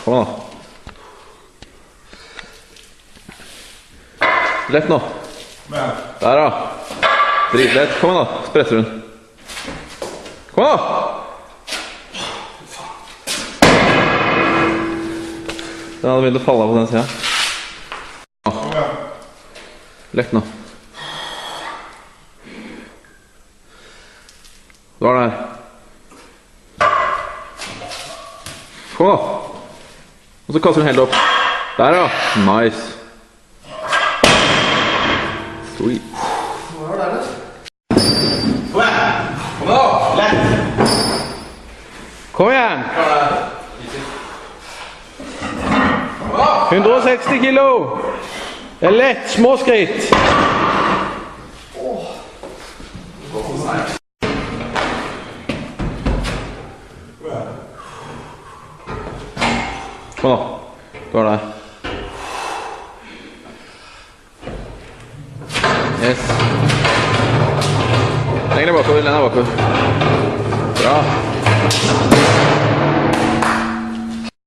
Kom da. Lett nå. Der da. Dritlett. Kom da. Spretter hun. Kom da. Den hadde vildt å falle av på den siden. Lett nå. Du var der. Kom da. Og så kaster hun helt opp. Der ja. Nice. Sweet. Hva var det der? Kom igjen. Kom da. Lett. Kom igjen. 160 kilo. Det er lett, små skritt. Kom da. Du er der. Yes. Lenger bakover, lenger bakover. Bra.